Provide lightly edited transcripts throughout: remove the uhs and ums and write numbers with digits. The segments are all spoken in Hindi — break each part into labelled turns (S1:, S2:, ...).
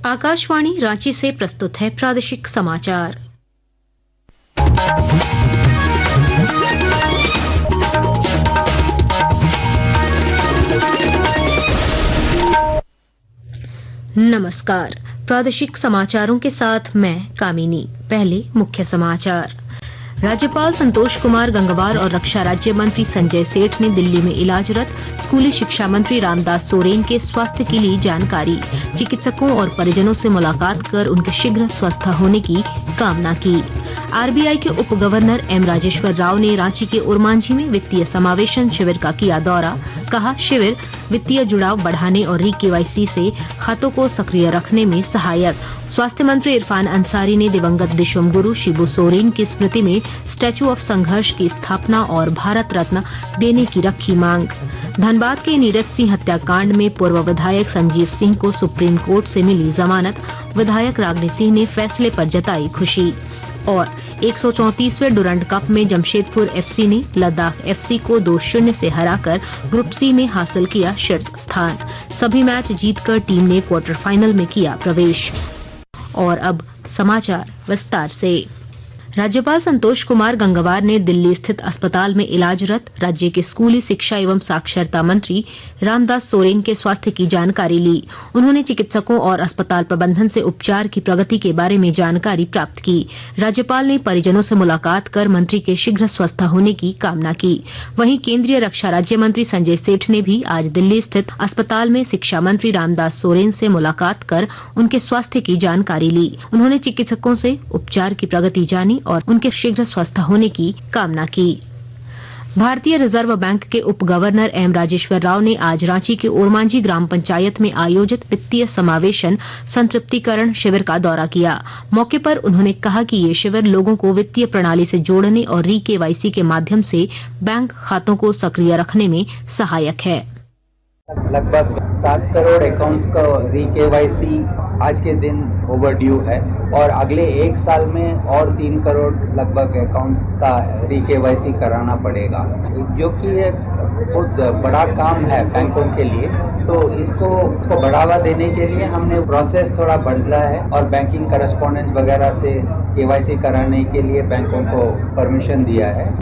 S1: आकाशवाणी रांची से प्रस्तुत है प्रादेशिक समाचार। नमस्कार, प्रादेशिक समाचारों के साथ मैं कामिनी। पहले मुख्य समाचार। राज्यपाल संतोष कुमार गंगवार और रक्षा राज्य मंत्री संजय सेठ ने दिल्ली में इलाजरत स्कूली शिक्षा मंत्री रामदास सोरेन के स्वास्थ्य की ली जानकारी। चिकित्सकों और परिजनों से मुलाकात कर उनके शीघ्र स्वस्थ होने की कामना की। आरबीआई के उप गवर्नर एम राजेश्वर राव ने रांची के उरमांझी में वित्तीय समावेशन शिविर का किया दौरा। कहा, शिविर वित्तीय जुड़ाव बढ़ाने और री-केवाईसी से खातों को सक्रिय रखने में सहायक। स्वास्थ्य मंत्री इरफान अंसारी ने दिवंगत दिशोम गुरु शिबू सोरेन की स्मृति में स्टैच्यू ऑफ संघर्ष की स्थापना और भारत रत्न देने की रखी मांग। धनबाद के नीरज सिंह हत्याकांड में पूर्व विधायक संजीव सिंह को सुप्रीम कोर्ट से मिली जमानत। विधायक रागिनी सिंह ने फैसले पर जताई खुशी। और 134वें डुरंड कप में जमशेदपुर एफसी ने लद्दाख एफसी को 2-0 से हराकर ग्रुप सी में हासिल किया शीर्ष स्थान। सभी मैच जीतकर टीम ने क्वार्टर फाइनल में किया प्रवेश। और अब समाचार विस्तार से। राज्यपाल संतोष कुमार गंगवार ने दिल्ली स्थित अस्पताल में इलाजरत राज्य के स्कूली शिक्षा एवं साक्षरता मंत्री रामदास सोरेन के स्वास्थ्य की जानकारी ली। उन्होंने चिकित्सकों और अस्पताल प्रबंधन से उपचार की प्रगति के बारे में जानकारी प्राप्त की। राज्यपाल ने परिजनों से मुलाकात कर मंत्री के शीघ्र स्वस्थ होने की कामना की। वहीं केंद्रीय रक्षा राज्य मंत्री संजय सेठ ने भी आज दिल्ली स्थित अस्पताल में शिक्षा मंत्री रामदास सोरेन से मुलाकात कर उनके स्वास्थ्य की जानकारी ली। उन्होंने चिकित्सकों से उपचार की प्रगति जानी और उनके शीघ्र स्वस्थ होने की कामना की। भारतीय रिजर्व बैंक के उप गवर्नर एम राजेश्वर राव ने आज रांची के ओरमांझी ग्राम पंचायत में आयोजित वित्तीय समावेशन संतृप्तिकरण शिविर का दौरा किया। मौके पर उन्होंने कहा कि ये शिविर लोगों को वित्तीय प्रणाली से जोड़ने और री-केवाईसी के माध्यम से बैंक खातों को सक्रिय रखने में सहायक है।
S2: लगभग 7 करोड़ अकाउंट्स का री-केवाईसी आज के दिन ओवरड्यू है और अगले 1 साल में और 3 करोड़ लगभग अकाउंट्स का री-केवाईसी कराना पड़ेगा, जो कि एक बहुत बड़ा काम है बैंकों के लिए। तो इसको बढ़ावा देने के लिए हमने प्रोसेस थोड़ा बदला है और बैंकिंग करस्पॉन्डेंस वगैरह से केवाईसी कराने के लिए बैंकों को परमिशन दिया है।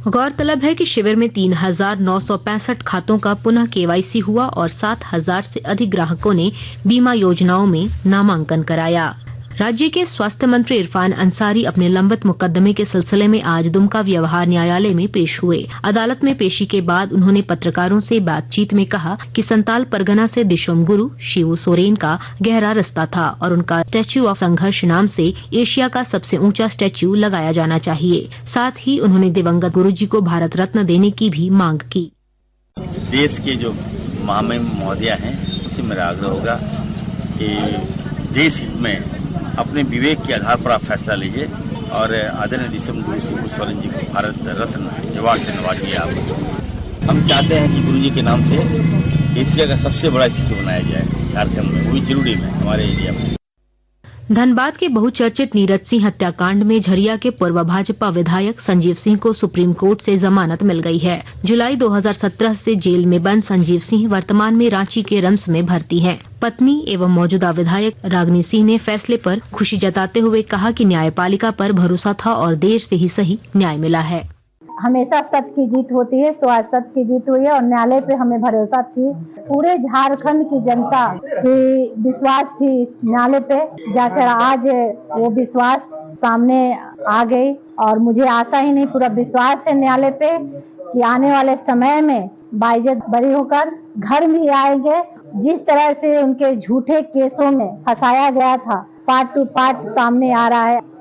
S1: गौरतलब है कि शिविर में 3,965 खातों का पुनः केवाईसी हुआ और 7,000 से अधिक ग्राहकों ने बीमा योजनाओं में नामांकन कराया। राज्य के स्वास्थ्य मंत्री इरफान अंसारी अपने लंबित मुकदमे के सिलसिले में आज दुमका व्यवहार न्यायालय में पेश हुए। अदालत में पेशी के बाद उन्होंने पत्रकारों से बातचीत में कहा कि संताल परगना से दिशोम गुरु शिबू सोरेन का गहरा रिश्ता था और उनका स्टैच्यू ऑफ संघर्ष नाम से एशिया का सबसे ऊंचा स्टैच्यू लगाया जाना चाहिए। साथ ही उन्होंने दिवंगत गुरुजी को भारत रत्न देने की भी मांग की।
S3: देश के जो महामहिम महोदया हैं, उनसे मेरा आग्रह होगा कि देश हित में अपने विवेक के आधार पर आप फैसला लीजिए और आदरणीय दिशोम गुरु शिबू सोरेन जी को भारत रत्न अवार्ड से नवाजिए। आप हम चाहते हैं कि गुरु जी के नाम से एशिया का सबसे बड़ा स्टैच्यू बनाया जाए झारखंड में, वो भी जरूरी में हमारे एरिया में।
S1: धनबाद के बहुचर्चित नीरज सिंह हत्याकांड में झरिया के पूर्व भाजपा विधायक संजीव सिंह को सुप्रीम कोर्ट से जमानत मिल गई है। जुलाई 2017 से जेल में बंद संजीव सिंह वर्तमान में रांची के रम्स में भर्ती हैं। पत्नी एवं मौजूदा विधायक रागिनी सिंह ने फैसले पर खुशी जताते हुए कहा कि न्यायपालिका पर भरोसा था और देर से ही सही न्याय मिला है।
S4: हमेशा सत्य की जीत होती है, सो आज सत्य की जीत हुई है और न्यायालय पे हमें भरोसा थी। पूरे झारखंड की जनता की विश्वास थी इस न्यायालय पे, जाकर आज वो विश्वास सामने आ गई और मुझे आशा ही नहीं पूरा विश्वास है न्यायालय पे कि आने वाले समय में बाइज्जत बरी होकर घर भी आएंगे। जिस तरह से उनके झूठे केसों में फंसाया गया था, पार्ट टू पार्ट सामने आ रहा है।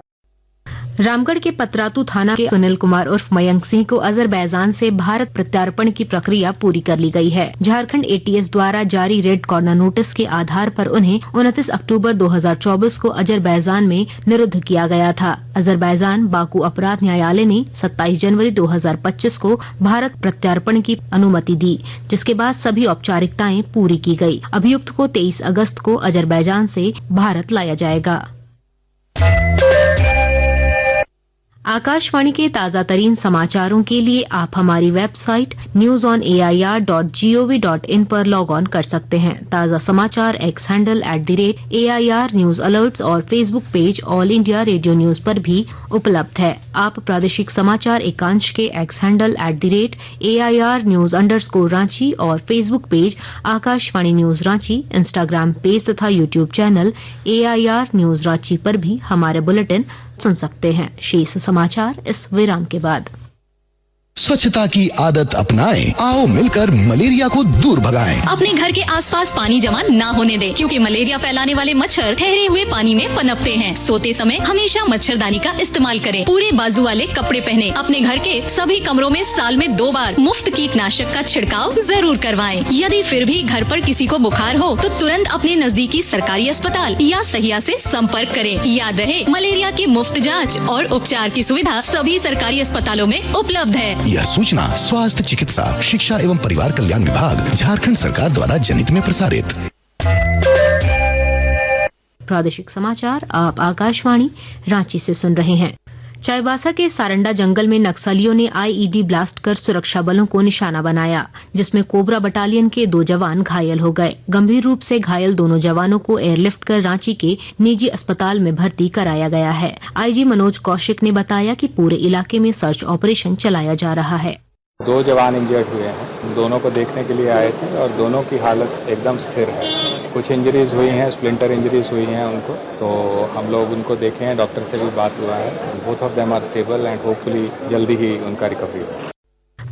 S1: रामगढ़ के पतरातू थाना के सुनील कुमार उर्फ मयंक सिंह को अजरबैजान से भारत प्रत्यार्पण की प्रक्रिया पूरी कर ली गई है। झारखंड एटीएस द्वारा जारी रेड कॉर्नर नोटिस के आधार पर उन्हें 29 अक्टूबर 2024 को अजरबैजान में निरुद्ध किया गया था। अजरबैजान बाकू अपराध न्यायालय ने 27 जनवरी 2025 को भारत प्रत्यार्पण की अनुमति दी, जिसके बाद सभी औपचारिकताएं पूरी की गई। अभियुक्त को 23 अगस्त को अजरबैजान से भारत लाया जाएगा। आकाशवाणी के ताजा तरीन समाचारों के लिए आप हमारी वेबसाइट newsonair.gov.in पर लॉग ऑन कर सकते हैं। ताजा समाचार X handle @AIR news alerts और Facebook page All India Radio news पर भी उपलब्ध है। आप प्रादेशिक समाचार एकांश के X handle @AIR news_ Ranchi और Facebook page Akashvani news Ranchi, Instagram page तथा YouTube channel AIR news Ranchi पर भी हमारे बुलेटिन सुन सकते हैं। शेष समाचार इस विराम के बाद।
S5: स्वच्छता की आदत अपनाएं, आओ मिलकर मलेरिया को दूर भगाएं।
S6: अपने घर के आसपास पानी जमा ना होने दें, क्योंकि मलेरिया फैलाने वाले मच्छर ठहरे हुए पानी में पनपते हैं। सोते समय हमेशा मच्छरदानी का इस्तेमाल करें। पूरे बाजू वाले कपड़े पहने। अपने घर के सभी कमरों में साल में 2 बार मुफ्त कीटनाशक का छिड़काव जरूर करवाएं। यदि फिर भी घर पर किसी को बुखार हो तो तुरंत अपने नजदीकी सरकारी अस्पताल या सहिया से संपर्क करें। याद रहे, मलेरिया की मुफ्त जाँच और उपचार की सुविधा सभी सरकारी अस्पतालों में उपलब्ध है।
S5: यह सूचना स्वास्थ्य चिकित्सा शिक्षा एवं परिवार कल्याण विभाग झारखंड सरकार द्वारा जनहित में प्रसारित।
S1: प्रादेशिक समाचार आप आकाशवाणी रांची से सुन रहे हैं। चाईबासा के सारंडा जंगल में नक्सलियों ने IED ब्लास्ट कर सुरक्षा बलों को निशाना बनाया, जिसमें कोबरा बटालियन के 2 जवान घायल हो गए। गंभीर रूप से घायल दोनों जवानों को एयरलिफ्ट कर रांची के निजी अस्पताल में भर्ती कराया गया है। IG मनोज कौशिक ने बताया कि पूरे इलाके में सर्च ऑपरेशन चलाया जा रहा है।
S7: 2 जवान इंजर्ड हुए हैं। दोनों को देखने के लिए आए थे और दोनों की हालत एकदम स्थिर है। कुछ इंजरीज हुई हैं, स्प्लिंटर इंजरीज हुई हैं उनको, तो हम लोग उनको देखे हैं, डॉक्टर से भी बात हुआ है। Both of them are stable and hopefully जल्दी ही उनका रिकवरी हो।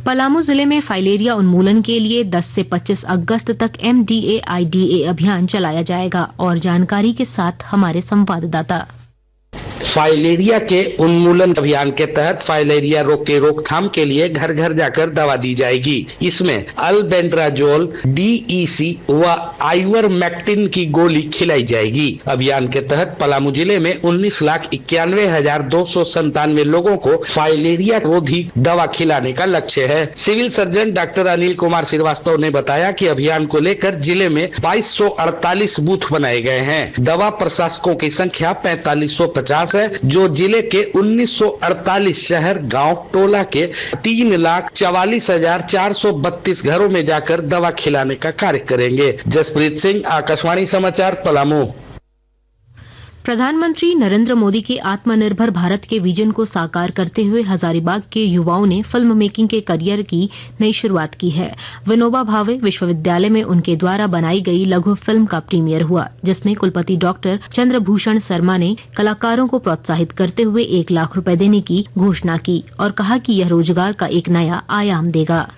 S1: पलामू जिले में फाइलेरिया उन्मूलन के लिए 10 से 25 अगस्त तक MDA-IDA अभियान चलाया जाएगा और जानकारी के साथ हमारे संवाददाता।
S8: फाइलेरिया के उन्मूलन अभियान के तहत फाइलेरिया रोग के रोकथाम के लिए घर घर जाकर दवा दी जाएगी। इसमें अल्बेंड्राजोल, DEC व आइवरमेक्टिन की गोली खिलाई जाएगी। अभियान के तहत पलामू जिले में 19,91,297 लोगों को फाइलेरिया रोधी दवा खिलाने का लक्ष्य है। Civil surgeon doctor Anil Kumar Srivastava ने बताया कि अभियान को लेकर जिले में 2248 बूथ बनाए गए हैं। दवा प्रशासकों की संख्या 4550 है, जो जिले के 1948 शहर, गांव, टोला के 3,44,432 घरों में जाकर दवा खिलाने का कार्य करेंगे। जसप्रीत सिंह, आकाशवाणी समाचार, पलामू।
S1: प्रधानमंत्री नरेंद्र मोदी के आत्मनिर्भर भारत के विजन को साकार करते हुए हजारीबाग के युवाओं ने फिल्म मेकिंग के करियर की नई शुरुआत की है। विनोबा भावे विश्वविद्यालय में उनके द्वारा बनाई गई लघु फिल्म का प्रीमियर हुआ, जिसमें कुलपति डॉक्टर चंद्रभूषण शर्मा ने कलाकारों को प्रोत्साहित करते हुए 1 लाख रुपए देने की घोषणा की और कहा कि यह रोजगार का एक नया आयाम देगा।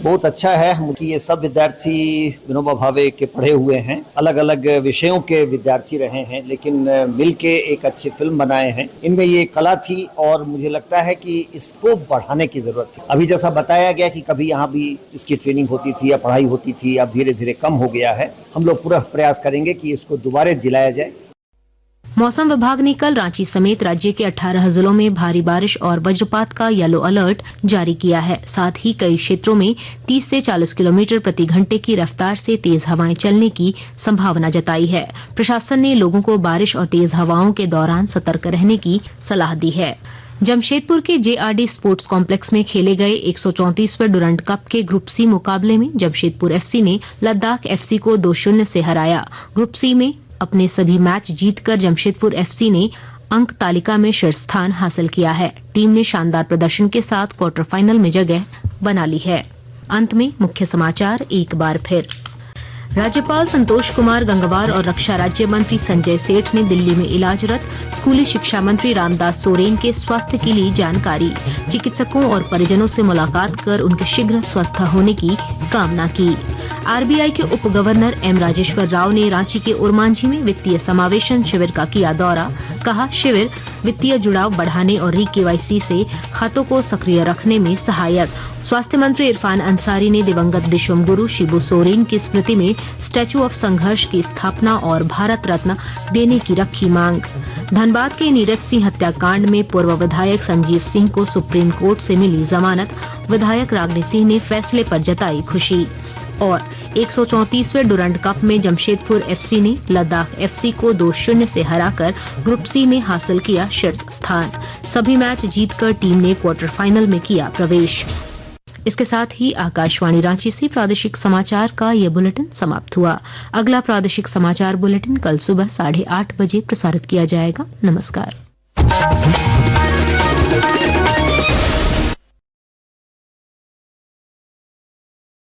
S9: बहुत अच्छा है कि ये सब विद्यार्थी विनोबा भावे के पढ़े हुए हैं, अलग अलग विषयों के विद्यार्थी रहे हैं, लेकिन मिलके एक अच्छी फिल्म बनाए हैं। इनमें ये कला थी और मुझे लगता है कि इसको बढ़ाने की जरूरत थी। अभी जैसा बताया गया कि कभी यहाँ भी इसकी ट्रेनिंग होती थी या पढ़ाई होती थी, अब धीरे धीरे कम हो गया है। हम लोग पूरा प्रयास करेंगे कि इसको दोबारा दिलाया जाए।
S1: मौसम विभाग ने कल रांची समेत राज्य के 18 जिलों में भारी बारिश और वज्रपात का येलो अलर्ट जारी किया है। साथ ही कई क्षेत्रों में 30 से 40 किलोमीटर प्रति घंटे की रफ्तार से तेज हवाएं चलने की संभावना जताई है। प्रशासन ने लोगों को बारिश और तेज हवाओं के दौरान सतर्क रहने की सलाह दी है। जमशेदपुर के JRD स्पोर्ट्स कॉम्प्लेक्स में खेले गए 134वें डुरंड कप के ग्रुप C मुकाबले में जमशेदपुर FC ने लद्दाख FC को 2-0 से हराया। ग्रुप C में अपने सभी मैच जीतकर जमशेदपुर FC ने अंक तालिका में शीर्ष स्थान हासिल किया है। टीम ने शानदार प्रदर्शन के साथ क्वार्टर फाइनल में जगह बना ली है। अंत में मुख्य समाचार एक बार फिर। राज्यपाल संतोष कुमार गंगवार और रक्षा राज्य मंत्री संजय सेठ ने दिल्ली में इलाजरत स्कूली शिक्षा मंत्री रामदास सोरेन के स्वास्थ्य की ली जानकारी। चिकित्सकों और परिजनों से मुलाकात कर उनके शीघ्र स्वस्थ होने की कामना की। RBI के उप गवर्नर M राजेश्वर राव ने रांची के उरमांझी में वित्तीय समावेशन शिविर का किया दौरा। कहा, शिविर वित्तीय जुड़ाव बढ़ाने और KYC से खातों को सक्रिय रखने में सहायक। स्वास्थ्य मंत्री इरफान अंसारी ने दिवंगत दिशोम गुरु शिबू सोरेन की स्मृति में स्टैच्यू ऑफ संघर्ष की स्थापना और भारत रत्न देने की रखी मांग। धनबाद के नीरज सिंह हत्याकांड में पूर्व विधायक संजीव सिंह को सुप्रीम कोर्ट से मिली जमानत। विधायक रागिनी सिंह ने फैसले पर जताई खुशी। और 134वें डुरंड कप में जमशेदपुर एफसी ने लद्दाख एफसी को 2-0 से हराकर ग्रुप सी में हासिल किया शीर्ष स्थान। सभी मैच जीतकर टीम ने क्वार्टर फाइनल में किया प्रवेश। इसके साथ ही आकाशवाणी रांची से प्रादेशिक समाचार का ये बुलेटिन समाप्त हुआ। अगला प्रादेशिक समाचार बुलेटिन कल सुबह 8:30 बजे प्रसारित किया जाएगा। नमस्कार।